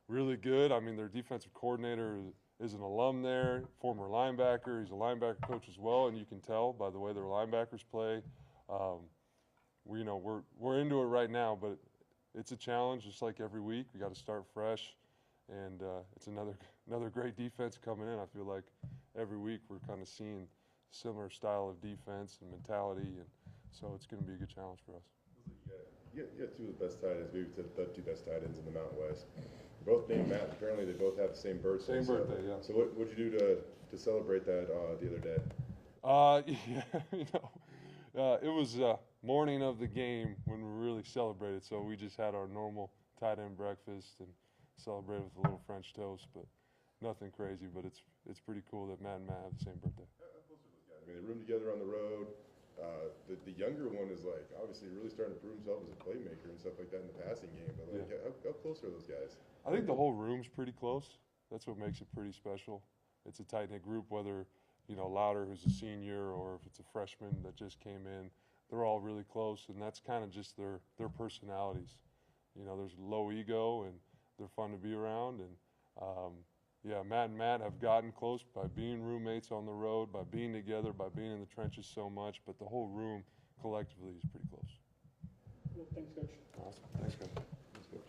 really good. I mean, their defensive coordinator is an alum there, former linebacker. He's a linebacker coach as well, and you can tell by the way their linebackers play. We're into it right now, but it's a challenge just like every week. We got to start fresh, and it's another great defense coming in. I feel like every week we're kind of seeing similar style of defense and mentality, and so it's going to be a good challenge for us. You got two of the best tight ends, maybe the two best tight ends in the Mountain West. Both named Matt. Apparently, they both have the same birthday. Same birthday, yeah. So what'd you do to celebrate that the other day? It was morning of the game when we really celebrated. So we just had our normal tight end breakfast and celebrated with a little French toast, but nothing crazy. But it's pretty cool that Matt and Matt have the same birthday. How close are those guys? I mean, they room together on the road. The younger one is like obviously really starting to prove himself as a playmaker and stuff like that in the passing game. But like, how close are those guys? I think the whole room's pretty close. That's what makes it pretty special. It's a tight-knit group, whether, Louder, who's a senior, or if it's a freshman that just came in, they're all really close, and that's kind of just their personalities. There's low ego, and they're fun to be around, and Matt and Matt have gotten close by being roommates on the road, by being together, by being in the trenches so much, but the whole room collectively is pretty close. Well, thanks, Coach. Awesome. Thanks, Coach. Thanks, Coach.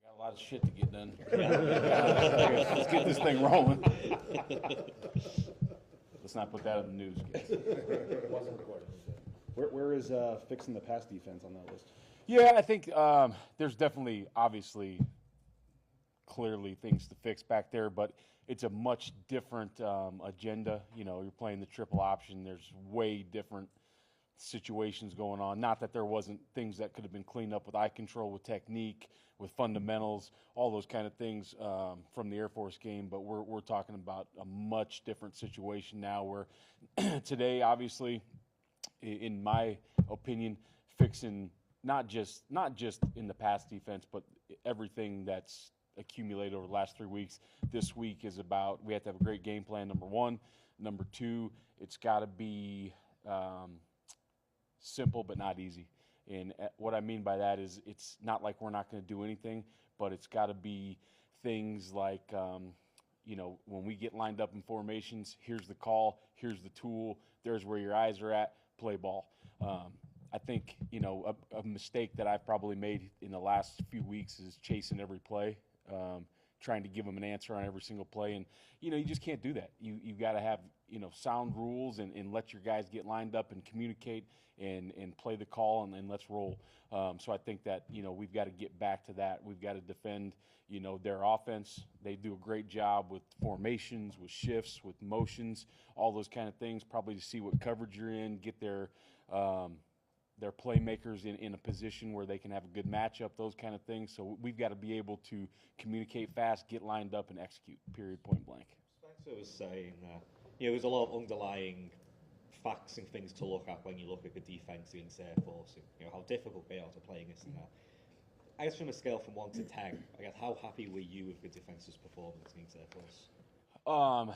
Got a lot of shit to get done. Let's get this thing rolling. Let's not put that in the news, kids. It wasn't recorded. Where is fixing the pass defense on that list? Yeah, I think there's definitely, obviously, clearly things to fix back there, but it's a much different agenda. You're playing the triple option. There's way different situations going on. Not that there wasn't things that could have been cleaned up with eye control, with technique, with fundamentals, all those kind of things from the Air Force game, but we're talking about a much different situation now where today, obviously, in my opinion, fixing not just in the pass defense, but everything that's accumulated over the last 3 weeks. This week is about, we have to have a great game plan, number one. Number two, it's got to be simple but not easy. And what I mean by that is it's not like we're not going to do anything, but it's got to be things like, when we get lined up in formations, here's the call, here's the tool, there's where your eyes are at, play ball. I think, a mistake that I've probably made in the last few weeks is chasing every play, trying to give them an answer on every single play. And, you just can't do that. You got to have, sound rules and let your guys get lined up and communicate and play the call and let's roll. So I think that, we've got to get back to that. We've got to defend, their offense. They do a great job with formations, with shifts, with motions, all those kind of things, probably to see what coverage you're in, get their playmakers in a position where they can have a good matchup, those kind of things. So we've got to be able to communicate fast, get lined up, and execute, period, point blank. Spencer was saying that, there's a lot of underlying facts and things to look at when you look at the defense against Air Force, and, how difficult they are to play against and that. I guess from a scale from 1 to 10, I guess how happy were you with the defense's performance against Air Force? I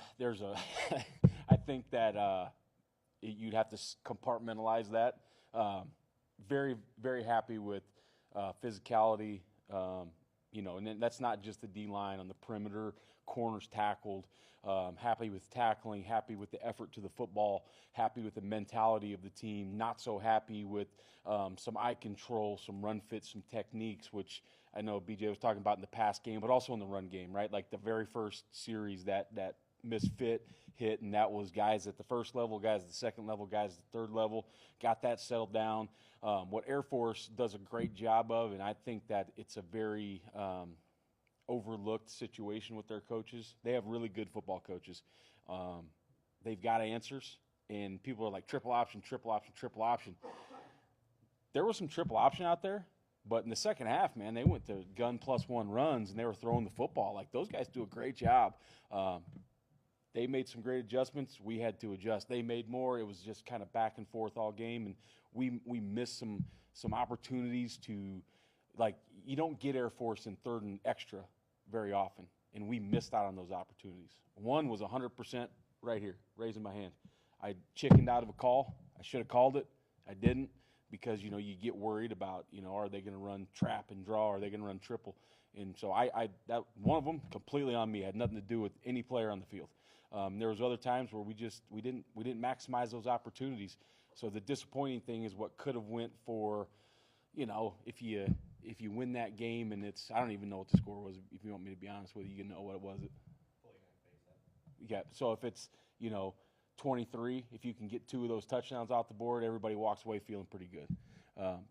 think that you'd have to compartmentalize that. Very, very happy with physicality, and then that's not just the D-line on the perimeter, corners tackled, happy with tackling, happy with the effort to the football, happy with the mentality of the team, not so happy with some eye control, some run fits, some techniques, which I know BJ was talking about in the pass game, but also in the run game, right? Like the very first series that misfit hit, and that was guys at the first level, guys at the second level, guys at the third level, got that settled down. What Air Force does a great job of, and I think that it's a very overlooked situation with their coaches. They have really good football coaches. They've got answers, and people are like, triple option, triple option, triple option. There was some triple option out there, but in the second half, man, they went to gun +1 runs, and they were throwing the football. Like, those guys do a great job. They made some great adjustments. We had to adjust. They made more. It was just kind of back and forth all game, and we missed some opportunities to, like, you don't get Air Force in 3rd and extra very often, and we missed out on those opportunities. One was 100% right here, raising my hand. I chickened out of a call. I should have called it. I didn't, because, you know, you get worried about, you know, are they going to run trap and draw? Are they going to run triple? And so that one of them completely on me. Had nothing to do with any player on the field. There was other times where we didn't maximize those opportunities. So the disappointing thing is what could have went for, you know, if you win that game, and it's, I don't even know what the score was. If you want me to be honest with you, you know what it was. Yeah. So if it's, you know, 23, if you can get 2 of those touchdowns off the board, everybody walks away feeling pretty good.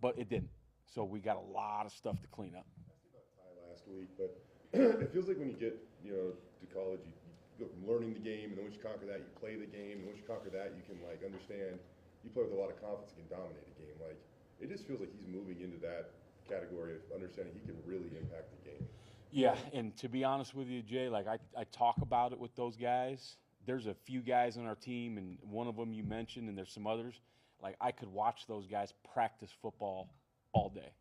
But it didn't. So we got a lot of stuff to clean up. I asked about Ty last week, but it feels like when you get, you know, to college, you go from learning the game, and then once you conquer that, you play the game, and once you conquer that, you can, like, understand. You play with a lot of confidence, you can dominate a game. Like, it just feels like he's moving into that category of understanding he can really impact the game. Yeah, and to be honest with you, Jay, like I talk about it with those guys. There's a few guys on our team, and one of them you mentioned, and there's some others. Like, I could watch those guys practice football all day,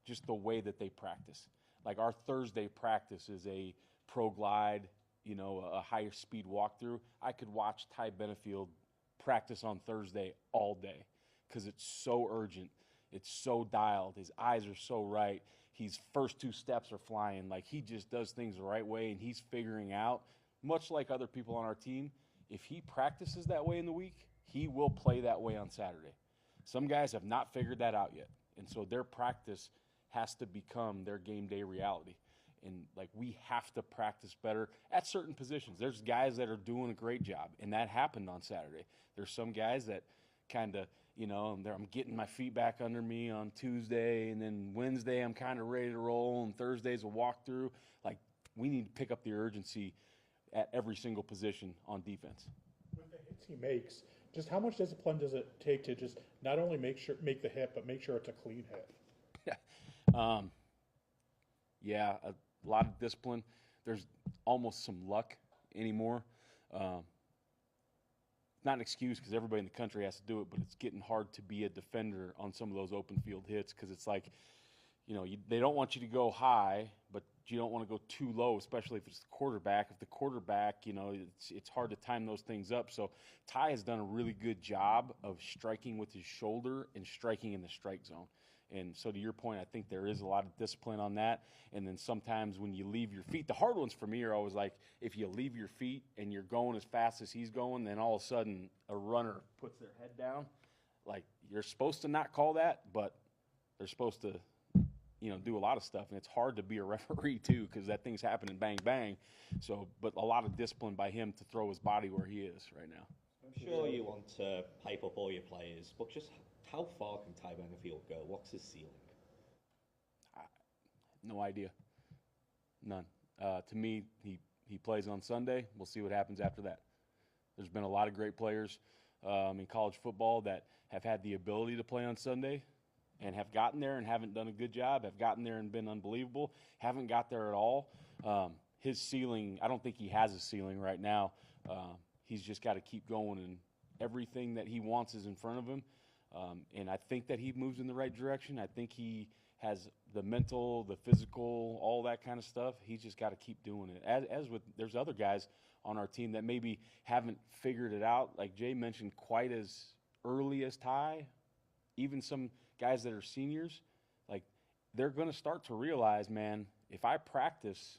just the way that they practice. Like, our Thursday practice is a pro glide, you know, a higher speed walkthrough. I could watch Ty Benefield practice on Thursday all day because it's so urgent. It's so dialed. His eyes are so right. His first 2 steps are flying. Like, he just does things the right way, and he's figuring out, much like other people on our team, if he practices that way in the week, he will play that way on Saturday. Some guys have not figured that out yet, and so their practice has to become their game day reality. And, like, we have to practice better at certain positions. There's guys that are doing a great job, and that happened on Saturday. There's some guys that kind of, you know, I'm getting my feet back under me on Tuesday, and then Wednesday I'm kind of ready to roll, and Thursday's a walkthrough. Like, we need to pick up the urgency at every single position on defense. With the hits he makes, just how much discipline does it take to just not only make the hit, but make sure it's a clean hit? Yeah, a lot of discipline. There's almost some luck anymore. Not an excuse because everybody in the country has to do it, but it's getting hard to be a defender on some of those open field hits because it's like, you know, they don't want you to go high, but you don't want to go too low, especially if it's the quarterback. If the quarterback, you know, it's hard to time those things up. So Ty has done a really good job of striking with his shoulder and striking in the strike zone. And so to your point, I think there is a lot of discipline on that. And then sometimes when you leave your feet, the hard ones for me are always like if you leave your feet and you're going as fast as he's going, then all of a sudden a runner puts their head down. Like, you're supposed to not call that, but they're supposed to, you know, do a lot of stuff. And it's hard to be a referee too because that thing's happening bang, bang. So, but a lot of discipline by him to throw his body where he is right now. I'm sure you want to hype up all your players, but just how far can Ty Benefield go? What's his ceiling? No idea. None. To me, he plays on Sunday. We'll see what happens after that. There's been a lot of great players in college football that have had the ability to play on Sunday and have gotten there and haven't done a good job, have gotten there and been unbelievable, haven't got there at all. His ceiling, I don't think he has a ceiling right now. He's just got to keep going, and everything that he wants is in front of him. And I think that he moves in the right direction. I think he has the mental, the physical, all that kind of stuff. He's just got to keep doing it. As with, there's other guys on our team that maybe haven't figured it out, like Jay mentioned, quite as early as Ty. Even some guys that are seniors, like, they're going to start to realize, man, if I practice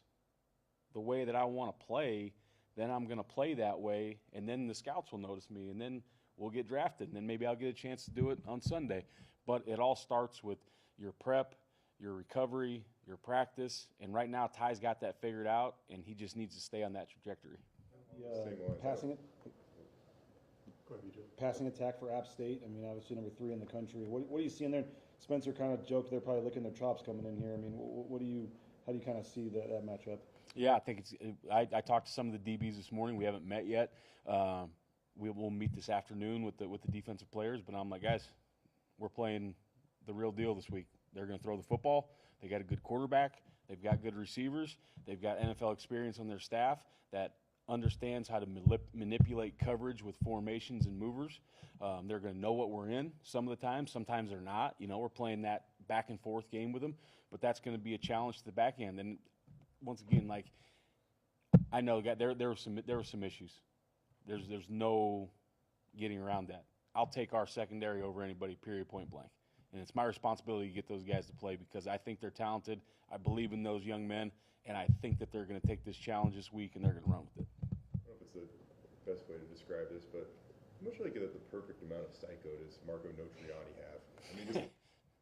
the way that I want to play, then I'm going to play that way, and then the scouts will notice me, and then we'll get drafted, and then maybe I'll get a chance to do it on Sunday. But it all starts with your prep, your recovery, your practice, and right now Ty's got that figured out, and he just needs to stay on that trajectory. Same lines. Passing attack for App State. I mean, obviously number 3 in the country. What do you see in there? Spencer kind of joked they're probably licking their chops coming in here. I mean, how do you kind of see that matchup? Yeah, I think it's. I talked to some of the DBs this morning. We haven't met yet. We'll meet this afternoon with the defensive players. But I'm like, guys, we're playing the real deal this week. They're going to throw the football. They got a good quarterback. They've got good receivers. They've got NFL experience on their staff that understands how to manipulate coverage with formations and movers. They're going to know what we're in some of the time. Sometimes they're not. We're playing that back and forth game with them. But that's going to be a challenge to the back end. And once again, like, I know there were some issues. There's no getting around that. I'll take our secondary over anybody, period, point blank. And it's my responsibility to get those guys to play because I think they're talented. I believe in those young men, and I think that they're going to take this challenge this week and they're going to run with it. I don't know if it's the best way to describe this, but how much like the perfect amount of psycho does Marco Notriani have? I mean, just,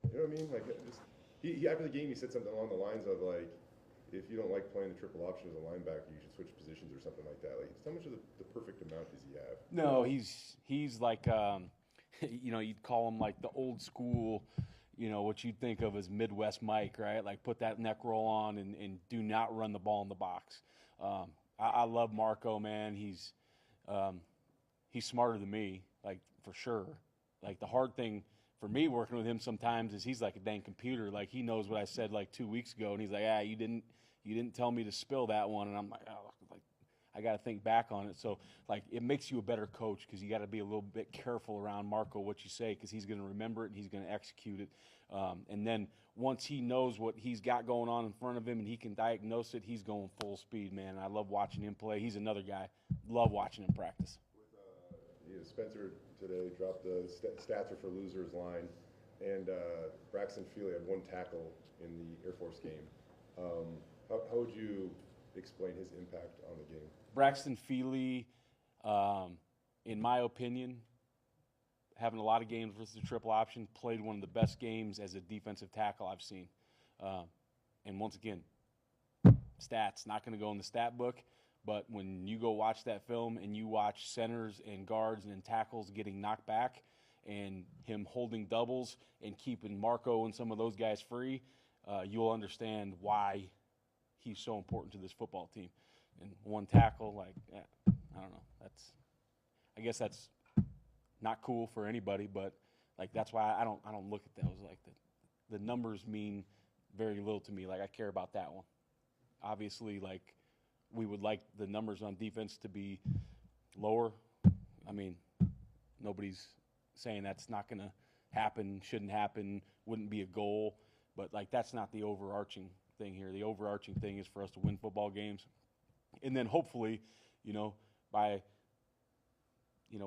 you know what I mean? Like, he after the game, he said something along the lines of like, if you don't like playing the triple option as a linebacker, you should switch positions or something like that. Like, how much of the perfect amount does he have? No, he's like, you'd call him like the old school, what you'd think of as Midwest Mike, right? Like put that neck roll on and do not run the ball in the box. I love Marco, man. He's smarter than me, like for sure. Like the hard thing for me working with him sometimes is he's like a dang computer. Like he knows what I said like 2 weeks ago, and he's like, you didn't tell me to spill that one, and I'm like, I got to think back on it. So, like, it makes you a better coach because you got to be a little bit careful around Marco what you say because he's going to remember it and he's going to execute it. And then once he knows what he's got going on in front of him and he can diagnose it, he's going full speed, man. I love watching him play. He's another guy. Love watching him practice. Spencer today dropped the stats are for losers line, and Braxton Feely had 1 tackle in the Air Force game. How would you explain his impact on the game? Braxton Feely, in my opinion, having a lot of games versus the triple option, played one of the best games as a defensive tackle I've seen. And once again, stats, not going to go in the stat book, but when you go watch that film and you watch centers and guards and tackles getting knocked back and him holding doubles and keeping Marco and some of those guys free, you'll understand why he's so important to this football team. And 1 tackle, like, I don't know. I guess that's not cool for anybody, but like that's why I don't look at those like the numbers mean very little to me. Like I care about that one. Obviously, like we would like the numbers on defense to be lower. I mean, nobody's saying that's not going to happen, shouldn't happen, wouldn't be a goal, but like that's not the overarching thing here. The overarching thing is for us to win football games. And then hopefully, by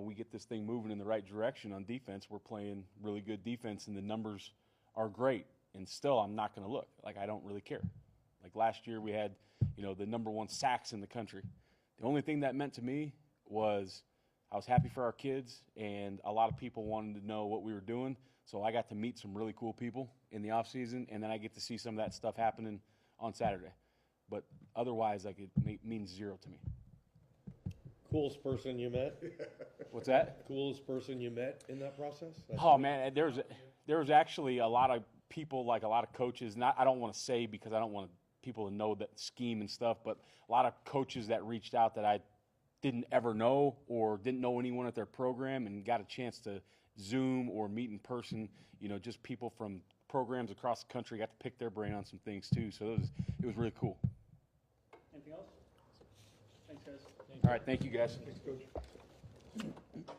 we get this thing moving in the right direction on defense. We're playing really good defense, and the numbers are great. And still, I'm not going to look. Like, I don't really care. Like, last year we had, the #1 sacks in the country. The only thing that meant to me was I was happy for our kids, and a lot of people wanted to know what we were doing. So I got to meet some really cool people in the offseason, and then I get to see some of that stuff happening on Saturday. But otherwise, like, it means zero to me. Coolest person you met? What's that? Coolest person you met in that process? Oh man, there was actually a lot of people, like a lot of coaches. Not I don't want to say because I don't want people to know that scheme and stuff, but a lot of coaches that reached out that I didn't ever know or didn't know anyone at their program and got a chance to Zoom or meet in person. Just people from programs across the country got to pick their brain on some things too. So it was really cool. Anything else? Thanks, guys. All right, thank you guys. Thanks, Coach.